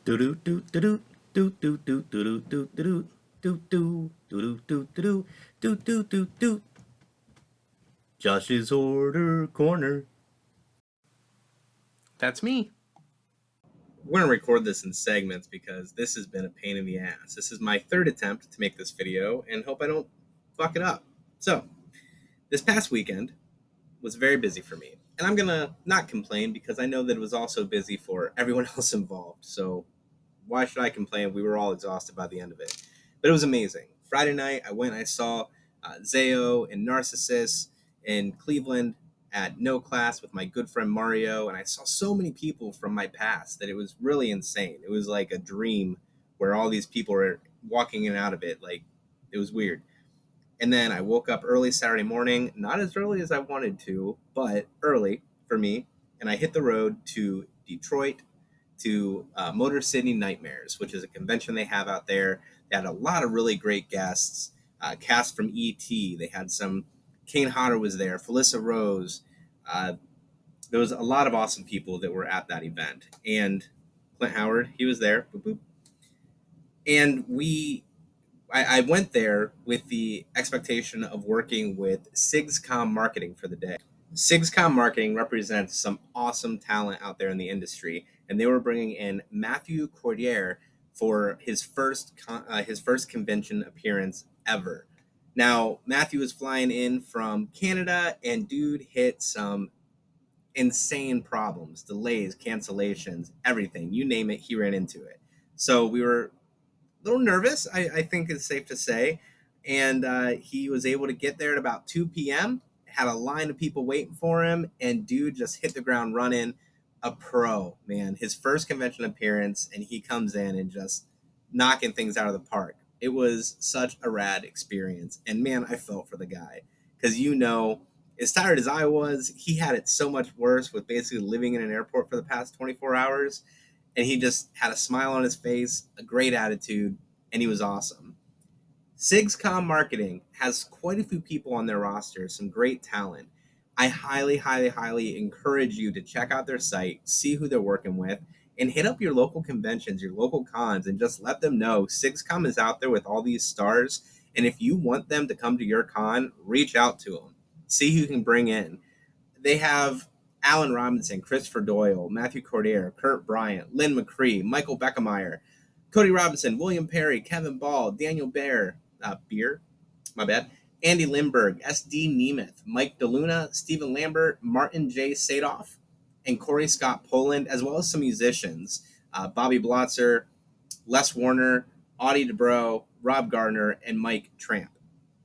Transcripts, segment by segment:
Do do do do do do do do do do do do do do do do do do do. Josh's Order Corner. That's me. We're gonna record this in segments because this has been a pain in the ass. This is my third attempt to make this video and hope I don't fuck it up. So, this past weekend was very busy for me. And I'm gonna not complain because I know that it was also busy for everyone else involved. So why should I complain? We were all exhausted by the end of it. But it was amazing. Friday night, I went and I saw Zayo and Narcissus in Cleveland at No Class with my good friend Mario. And I saw so many people from my past that it was really insane. It was like a dream where all these people were walking in and out of it. Like, it was weird. And then I woke up early Saturday morning, not as early as I wanted to, but early for me. And I hit the road to Detroit to Motor City Nightmares, which is a convention they have out there. They had a lot of really great guests, cast from E.T. They had some, Kane Hodder was there, Felissa Rose. Uh, there was a lot of awesome people that were at that event. And Clint Howard, he was there. Boop, boop. And I went there with the expectation of working with SigsCom Marketing for the day. SigsCom Marketing represents some awesome talent out there in the industry, and they were bringing in Mathieu Coderre for his first convention appearance ever. Now, Matthew was flying in from Canada, and dude hit some insane problems, delays, cancellations, everything. You name it, he ran into it. So we were little nervous, I think it's safe to say. And he was able to get there at about 2 p.m., had a line of people waiting for him, and dude just hit the ground running. A pro, man. His first convention appearance, and he comes in and just knocking things out of the park. It was such a rad experience. And man, I felt for the guy. Because as tired as I was, he had it so much worse with basically living in an airport for the past 24 hours and he just had a smile on his face, a great attitude, and he was awesome. SigsCom Marketing has quite a few people on their roster, some great talent. I highly, highly, highly encourage you to check out their site, see who they're working with, and hit up your local conventions, your local cons, and just let them know SigsCom is out there with all these stars. And if you want them to come to your con, reach out to them. See who you can bring in. They have Alan Robinson, Christopher Doyle, Matthew Coderre, Kurt Bryant, Lynn McCree, Michael Beckemeyer, Cody Robinson, William Perry, Kevin Ball, Daniel Beer, my bad, Andy Lindbergh, S.D. Nemeth, Mike DeLuna, Stephen Lambert, Martin J. Sadoff, and Corey Scott Poland, as well as some musicians, Bobby Blotzer, Les Warner, Audie DeBro, Rob Gardner, and Mike Tramp.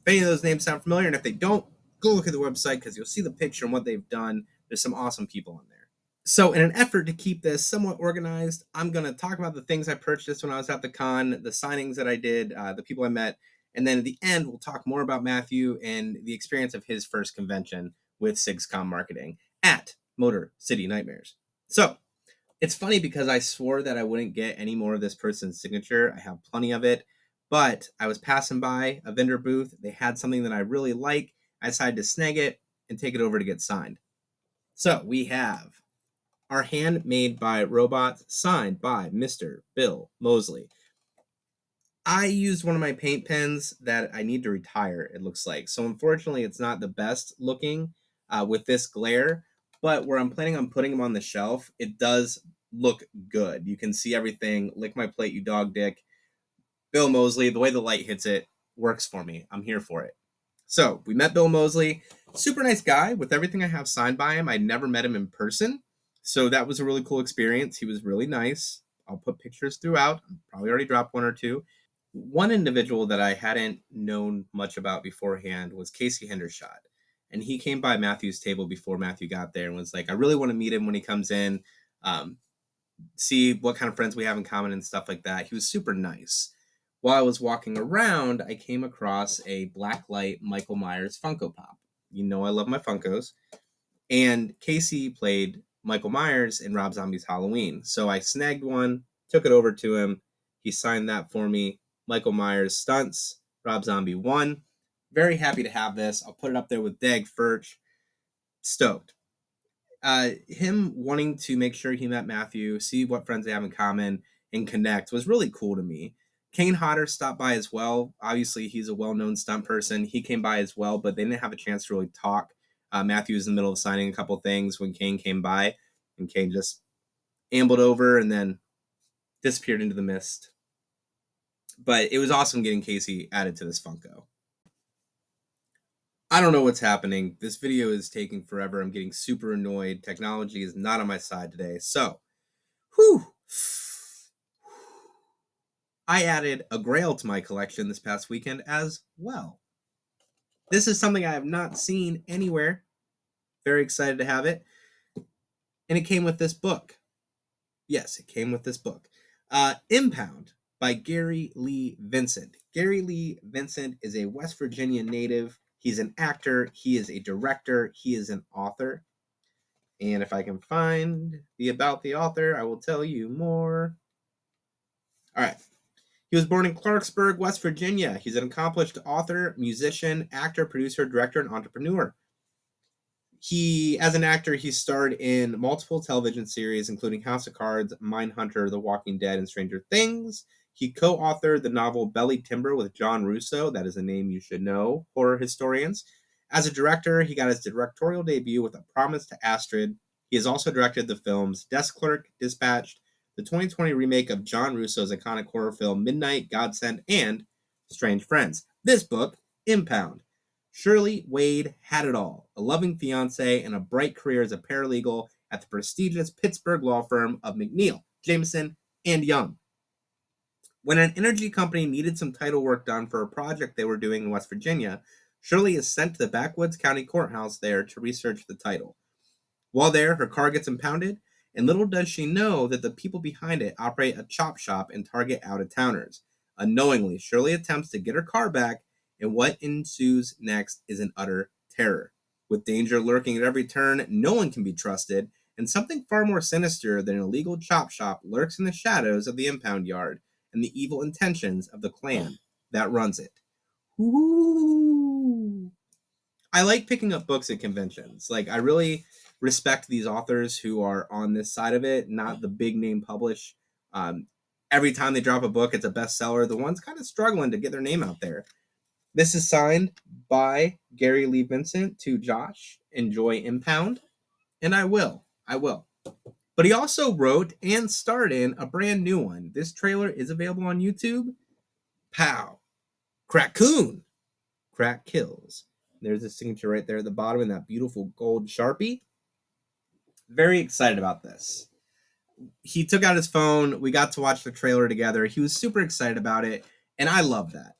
If any of those names sound familiar, and if they don't, go look at the website because you'll see the picture and what they've done. There's some awesome people on there. So, in an effort to keep this somewhat organized, I'm going to talk about the things I purchased when I was at the con, the signings that I did, the people I met, and then at the end, we'll talk more about Matthew and the experience of his first convention with SigsCom Marketing at Motor City Nightmares. So, it's funny because I swore that I wouldn't get any more of this person's signature. I have plenty of it, but I was passing by a vendor booth. They had something that I really like. I decided to snag it and take it over to get signed. So we have our handmade by robots, signed by Mr. Bill Mosley. I used one of my paint pens that I need to retire, it looks like. So unfortunately, it's not the best looking with this glare, but where I'm planning on putting them on the shelf, it does look good. You can see everything. Lick my plate, you dog dick. Bill Mosley, the way the light hits it works for me. I'm here for it. So we met Bill Mosley, super nice guy with everything I have signed by him. I'd never met him in person. So that was a really cool experience. He was really nice. I'll put pictures throughout. I'll probably already dropped one or two. One individual that I hadn't known much about beforehand was Casey Hendershot. And he came by Matthew's table before Matthew got there and was like, I really want to meet him when he comes in, see what kind of friends we have in common and stuff like that. He was super nice. While I was walking around, I came across a blacklight Michael Myers Funko Pop. You know I love my Funkos. And Casey played Michael Myers in Rob Zombie's Halloween. So I snagged one, took it over to him. He signed that for me. Michael Myers stunts, Rob Zombie 1. Very happy to have this. I'll put it up there with Dag Furch. Stoked. him wanting to make sure he met Mathieu, see what friends they have in common, and connect was really cool to me. Kane Hodder stopped by as well. Obviously, he's a well-known stunt person. He came by as well, but they didn't have a chance to really talk. Matthew was in the middle of signing a couple things when Kane came by, and Kane just ambled over and then disappeared into the mist. But it was awesome getting Casey added to this Funko. I don't know what's happening. This video is taking forever. I'm getting super annoyed. Technology is not on my side today. So, whew. I added a Grail to my collection this past weekend as well. This is something I have not seen anywhere. Very excited to have it. And it came with this book. Yes, it came with this book. Impound by Gary Lee Vincent. Gary Lee Vincent is a West Virginia native. He's an actor. He is a director. He is an author. And if I can find about the author, I will tell you more. All right. He was born in Clarksburg, West Virginia. He's an accomplished author, musician, actor, producer, director, and entrepreneur. As an actor, he starred in multiple television series, including House of Cards, Mindhunter, The Walking Dead, and Stranger Things. He co-authored the novel Belly Timber with John Russo. That is a name you should know, horror historians. As a director, he got his directorial debut with A Promise to Astrid. He has also directed the films Desk Clerk, Dispatched, the 2020 remake of John Russo's iconic horror film Midnight, Godsend, and Strange Friends. This book, Impound. Shirley Wade had it all, a loving fiance and a bright career as a paralegal at the prestigious Pittsburgh law firm of McNeil, Jameson, and Young. When an energy company needed some title work done for a project they were doing in West Virginia, Shirley is sent to the Backwoods County Courthouse there to research the title. While there, her car gets impounded, and little does she know that the people behind it operate a chop shop and target out-of-towners. Unknowingly, Shirley attempts to get her car back, and what ensues next is an utter terror. With danger lurking at every turn, no one can be trusted, and something far more sinister than an illegal chop shop lurks in the shadows of the impound yard and the evil intentions of the clan that runs it. Ooh. I like picking up books at conventions. Like, I really respect these authors who are on this side of it, not the big name publish. Every time they drop a book, it's a bestseller. The ones kind of struggling to get their name out there. This is signed by Gary Lee Vincent to Josh. Enjoy Impound. And I will. But he also wrote and starred in a brand new one. This trailer is available on YouTube. Pow. Crackoon. Crack kills. There's a signature right there at the bottom in that beautiful gold Sharpie. Very excited about this. He took out his phone. We got to watch the trailer together. He was super excited about it. And I love that.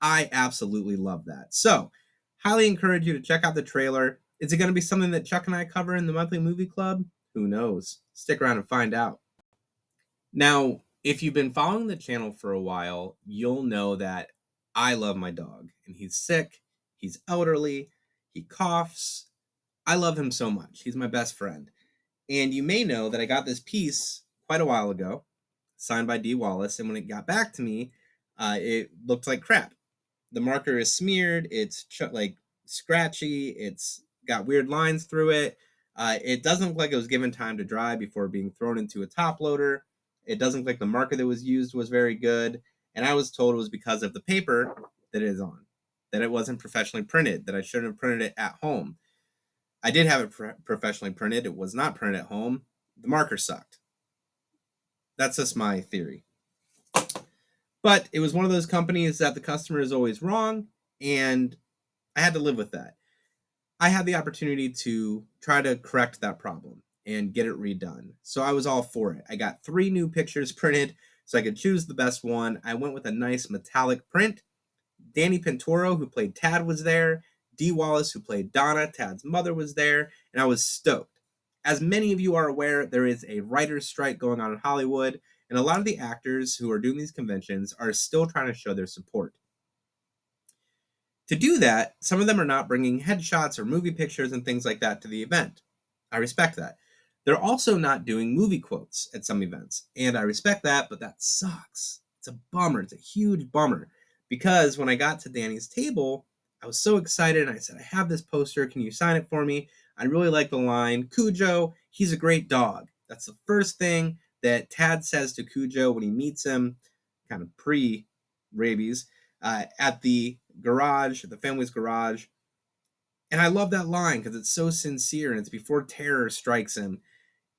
I absolutely love that. So, highly encourage you to check out the trailer. Is it going to be something that Chuck and I cover in the monthly movie club? Who knows? Stick around and find out. Now, if you've been following the channel for a while, you'll know that I love my dog. And he's sick. He's elderly. He coughs. I love him so much. He's my best friend. And you may know that I got this piece quite a while ago, signed by D. Wallace. And when it got back to me, it looked like crap. The marker is smeared. It's like scratchy. It's got weird lines through it. It doesn't look like it was given time to dry before being thrown into a top loader. It doesn't look like the marker that was used was very good. And I was told it was because of the paper that it is on, that it wasn't professionally printed, that I shouldn't have printed it at home. I did have it professionally printed. It was not printed at home. The marker sucked. That's just my theory. But it was one of those companies that the customer is always wrong, and I had to live with that. I had the opportunity to try to correct that problem and get it redone. So I was all for it. I got 3 new pictures printed so I could choose the best one. I went with a nice metallic print. Danny Pintoro, who played Tad, was there. Dee Wallace, who played Donna, Tad's mother, was there, and I was stoked. As many of you are aware, there is a writer's strike going on in Hollywood, and a lot of the actors who are doing these conventions are still trying to show their support. To do that, some of them are not bringing headshots or movie pictures and things like that to the event. I respect that. They're also not doing movie quotes at some events, and I respect that, but that sucks. It's a bummer. It's a huge bummer, because when I got to Danny's table, I was so excited, and I said, I have this poster. Can you sign it for me? I really like the line, Cujo, he's a great dog. That's the first thing that Tad says to Cujo when he meets him, kind of pre-rabies, at the garage, the family's garage. And I love that line because it's so sincere and it's before terror strikes him.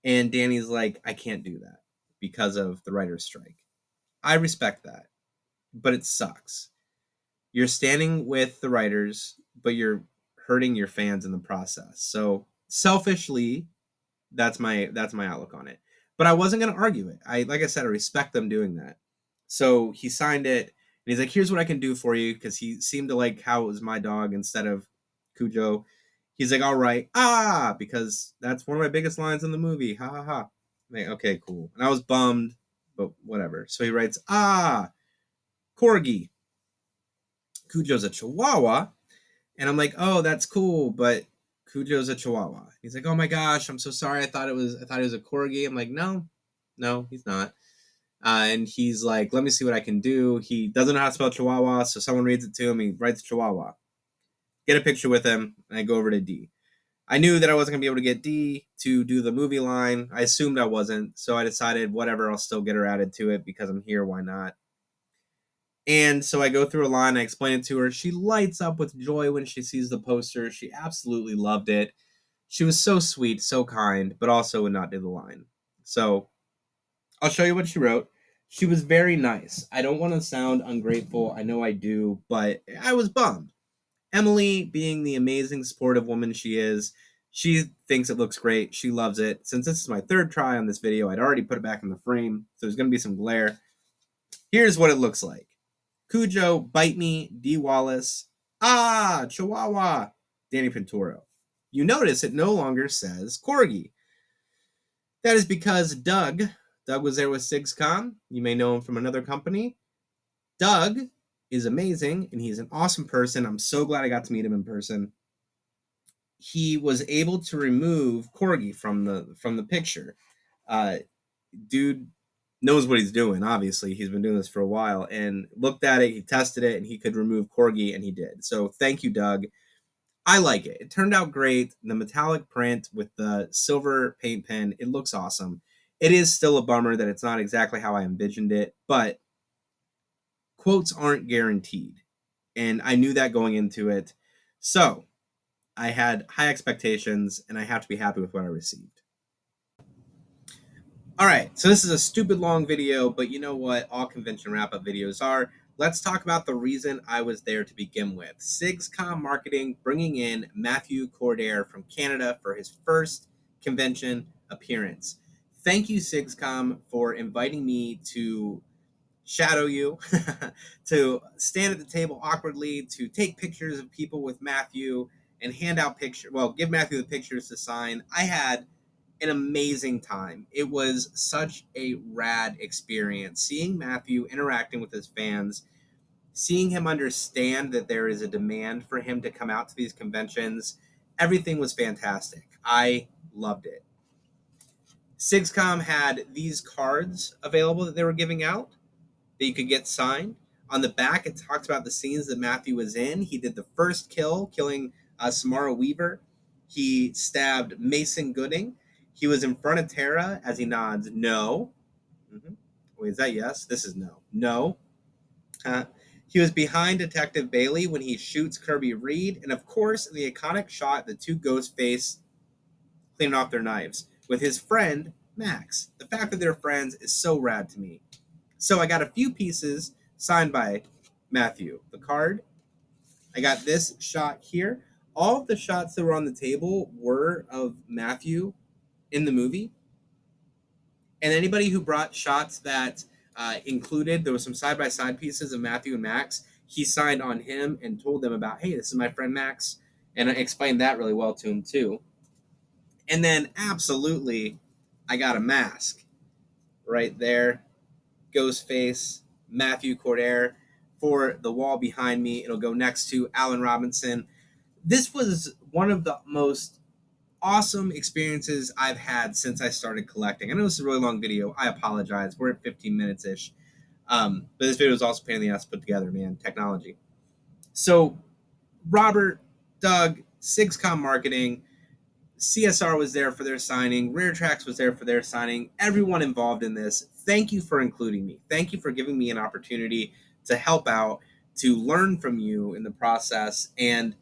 And Danny's like, I can't do that because of the writer's strike. I respect that, but it sucks. You're standing with the writers, but you're hurting your fans in the process. So selfishly, that's my outlook on it. But I wasn't gonna argue it. Like I said, I respect them doing that. So he signed it, and he's like, "Here's what I can do for you," because he seemed to like how it was my dog instead of Cujo. He's like, "All right, because that's one of my biggest lines in the movie. Ha ha ha." I'm like, okay, cool. And I was bummed, but whatever. So he writes, corgi. Cujo's a Chihuahua, and I'm like, oh, that's cool, but Cujo's a Chihuahua. He's like, oh my gosh, I'm so sorry. I thought it was a corgi. I'm like, no, he's not. And he's like, let me see what I can do. He doesn't know how to spell Chihuahua, so someone reads it to him. He writes Chihuahua. Get a picture with him, and I go over to D. I knew that I wasn't gonna be able to get D to do the movie line. I assumed I wasn't, so I decided whatever, I'll still get her added to it because I'm here. Why not? And so I go through a line, I explain it to her. She lights up with joy when she sees the poster. She absolutely loved it. She was so sweet, so kind, but also would not do the line. So I'll show you what she wrote. She was very nice. I don't want to sound ungrateful. I know I do, but I was bummed. Emily, being the amazing supportive woman she is, she thinks it looks great. She loves it. Since this is my third try on this video, I'd already put it back in the frame, so there's going to be some glare. Here's what it looks like. Cujo, Bite Me, D. Wallace, Chihuahua, Danny Pinturo. You notice it no longer says Corgi. That is because Doug was there with SigsCom. You may know him from another company. Doug is amazing, and he's an awesome person. I'm so glad I got to meet him in person. He was able to remove Corgi from the picture. Dude knows what he's doing. Obviously, he's been doing this for a while and looked at it. He tested it, and he could remove Corgi, and he did. So thank you, Doug. I like it. It turned out great. The metallic print with the silver paint pen, it looks awesome. It is still a bummer that it's not exactly how I envisioned it, but quotes aren't guaranteed. And I knew that going into it. So I had high expectations, and I have to be happy with what I received. All right, so this is a stupid long video, but you know what all convention wrap-up videos are. Let's talk about the reason I was there to begin with. SigsCom Marketing bringing in Mathieu Coderre from Canada for his first convention appearance. Thank you, SigsCom, for inviting me to shadow you, to stand at the table awkwardly, to take pictures of people with Mathieu and hand out pictures. Well, give Mathieu the pictures to sign. I had an amazing time. It was such a rad experience seeing Mathieu interacting with his fans, seeing him understand that there is a demand for him to come out to these conventions. Everything was fantastic. I loved it. SigsCom had these cards available that they were giving out that you could get signed. On the back, it talks about the scenes that Mathieu was in. He did the first kill, killing Samara Weaver. He stabbed Mason Gooding. He was in front of Tara as he nods, no. Wait, is that yes? This is no. No. He was behind Detective Bailey when he shoots Kirby Reed. And of course, in the iconic shot, the two Ghostface cleaning off their knives with his friend, Max. The fact that they're friends is so rad to me. So I got a few pieces signed by Mathieu. The card, I got this shot here. All of the shots that were on the table were of Mathieu in the movie. And anybody who brought shots that included, there was some side-by-side pieces of Mathieu and Max, he signed on him and told them about, hey, this is my friend Max. And I explained that really well to him too. And then absolutely, I got a mask right there. Ghostface, Mathieu Coderre. For the wall behind me, it'll go next to Alan Robinson. This was one of the most awesome experiences I've had since I started collecting. I know this is a really long video. I apologize. We're at 15 minutes-ish. But this video is also a pain in the ass to put together, man. Technology. So, Robert, Doug, SigsCom Marketing, CSR was there for their signing. Rare Tracks was there for their signing. Everyone involved in this, thank you for including me. Thank you for giving me an opportunity to help out, to learn from you in the process, and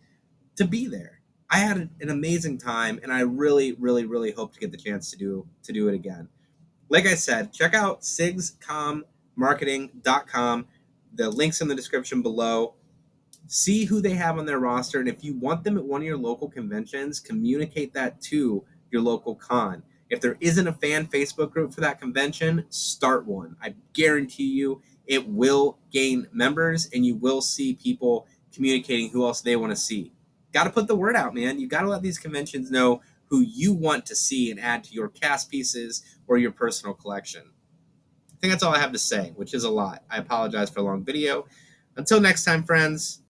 to be there. I had an amazing time, and I really, really, really hope to get the chance to do it again. Like I said, check out SigsComMarketing.com. The link's in the description below. See who they have on their roster, and if you want them at one of your local conventions, communicate that to your local con. If there isn't a fan Facebook group for that convention, start one. I guarantee you it will gain members, and you will see people communicating who else they want to see. Got to put the word out, man. You got to let these conventions know who you want to see and add to your cast pieces or your personal collection. I think that's all I have to say, which is a lot. I apologize for a long video. Until next time, friends,